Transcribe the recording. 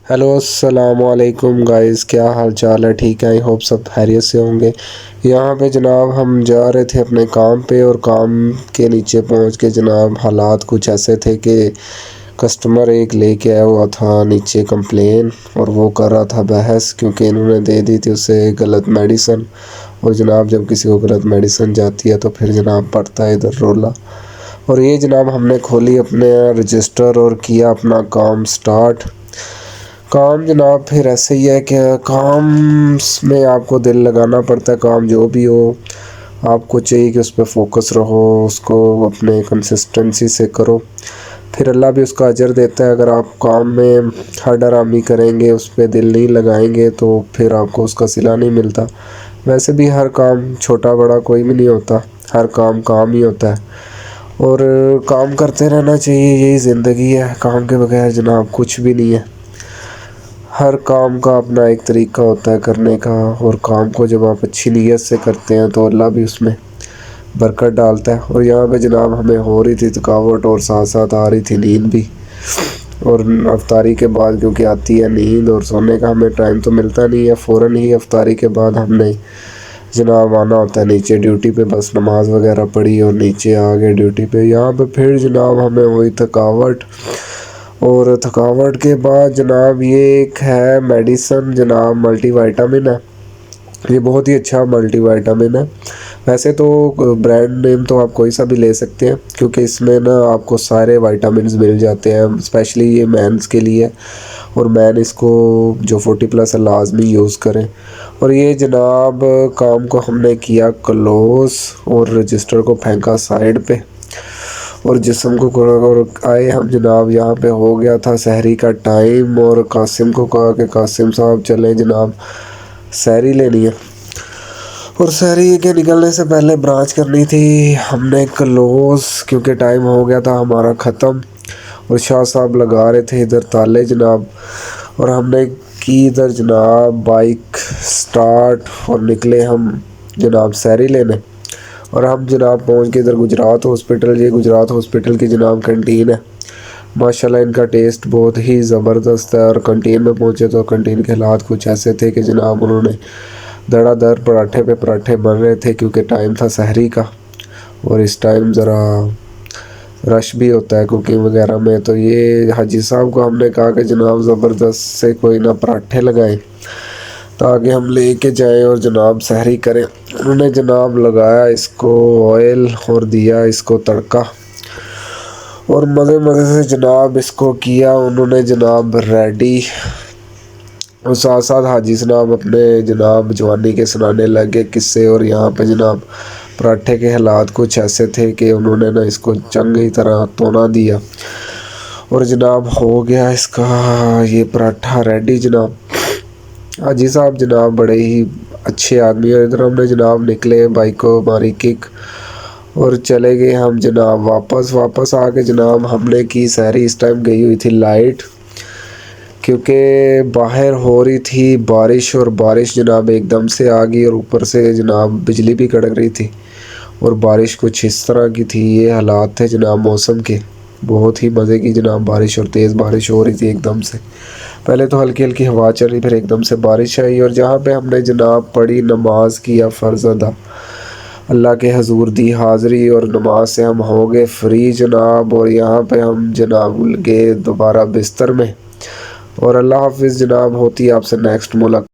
Hello अस्सलाम वालेकुम guys, क्या हाल चाल है? ठीक है, आई होप सब खैरियत से होंगे। यहाँ पे जनाब हम जा रहे थे अपने काम पे, और काम के नीचे पहुँच के जनाब हालात कुछ ऐसे थे कि कस्टमर एक लेके आया हुआ था नीचे कंप्लेन, और वो कर रहा था बहस क्योंकि इन्होंने दे दी थी उसे गलत मेडिसन। और जनाब जब किसी को गलत मेडिसन जाती है तो फिर जनाब पड़ता है इधर रोला। और ये जनाब हमने खोली अपने रजिस्टर और किया अपना काम स्टार्ट। काम जनाब फिर ऐसे ही है कि काम में आपको दिल लगाना पड़ता है। काम जो भी हो आपको चाहिए कि उस पर फोकस रहो, उसको अपने कंसिस्टेंसी से करो, फिर अल्लाह भी उसका अजर देता है। अगर आप काम में हर डरामी करेंगे, उस पर दिल नहीं लगाएंगे, तो फिर आपको उसका सिला नहीं मिलता। वैसे भी हर काम छोटा बड़ा कोई भी नहीं होता, हर काम काम ही होता है, और काम करते रहना चाहिए। यही ज़िंदगी है, काम के बगैर जनाब कुछ भी नहीं है। हर काम का अपना एक तरीका होता है करने का, और काम को जब आप अच्छी नीयत से करते हैं तो अल्लाह भी उसमें बरकत डालता है। और यहाँ पे जनाब हमें हो रही थी थकावट, और साथ साथ आ रही थी नींद भी। और अफ्तारी के बाद क्योंकि आती है नींद, और सोने का हमें टाइम तो मिलता नहीं है, फ़ौरन ही अफ्तारी के बाद हमने जनाब आना होता है नीचे ड्यूटी पे। बस नमाज वगैरह पढ़ी और नीचे आ गए ड्यूटी पे। यहाँ पे फिर जनाब हमें हुई थकावट, और थकावट के बाद जनाब ये एक है मेडिसन जनाब, मल्टीविटामिन है। ये बहुत ही अच्छा मल्टीविटामिन है। वैसे तो ब्रांड नेम तो आप कोई सा भी ले सकते हैं, क्योंकि इसमें ना आपको सारे विटामिन्स मिल जाते हैं। स्पेशली ये मेंस के लिए, और मैन इसको जो 40+ है लाजमी यूज़ करें। और ये जनाब काम को हमने किया क्लोज, और रजिस्टर को फेंका साइड पे, और जिस्म को और आए हम जनाब। यहाँ पे हो गया था सहरी का टाइम, और कासिम को कहा कि कासिम साहब चलें जनाब, सहरी लेनी है। और सहरी के निकलने से पहले ब्रांच करनी थी हमने क्लोज, क्योंकि टाइम हो गया था हमारा ख़त्म। और शाह साहब लगा रहे थे इधर ताले जनाब, और हमने की इधर जनाब बाइक स्टार्ट, और निकले हम जनाब सहरी लेने। और हम जनाब पहुंच के इधर गुजरात हॉस्पिटल। ये गुजरात हॉस्पिटल की जनाब कैंटीन है। माशाल्लाह इनका टेस्ट बहुत ही ज़बरदस्त है। और कैंटीन में पहुंचे तो कैंटीन के हालात कुछ ऐसे थे कि जनाब उन्होंने धड़ाधड़ पराठे पे पराठे बन रहे थे, क्योंकि टाइम था सहरी का, और इस टाइम ज़रा रश भी होता है कुकिंग वगैरह में। तो ये हाजी साहब को हमने कहा कि जनाब ज़बरदस्त से कोई ना पराठे लगाएं ताकि हम लेके जाएं और जनाब सहरी करें। उन्होंने जनाब लगाया इसको ऑयल, और दिया इसको तड़का, और मज़े मज़े से जनाब इसको किया उन्होंने जनाब रेडी। और साथ साथ हाजी जनाब अपने जनाब जवानी के सुनाने लगे किस्से। और यहाँ पे जनाब पराठे के हालात कुछ ऐसे थे कि उन्होंने ना इसको चंगी तरह तोना दिया, और जनाब हो गया इसका ये पराठा रेडी जनाब। हाजी साहब जनाब बड़े ही अच्छे आदमी। और इधर हमने जनाब निकले, बाइक को मारी किक, और चले गए हम जनाब वापस आके जनाब हमने की सहरी। इस टाइम गई हुई थी लाइट, क्योंकि बाहर हो रही थी बारिश, और बारिश जनाब एकदम से आ गई, और ऊपर से जनाब बिजली भी कड़क रही थी। और बारिश कुछ इस तरह की थी, ये हालात थे जनाब मौसम के। बहुत ही मज़े की जनाब बारिश, और तेज़ बारिश हो रही थी एकदम से। पहले तो हल्की हल्की हवा चली, फिर एकदम से बारिश आई। और जहाँ पे हमने जनाब पढ़ी नमाज किया फ़र्ज़ अदा, अल्लाह के हजूर दी हाज़िरी, और नमाज से हम हो गए फ्री जनाब। और यहाँ पे हम जनाब गए दोबारा बिस्तर में। और अल्लाह हाफिज़ जनाब, होती है आपसे नेक्स्ट मुलाकात।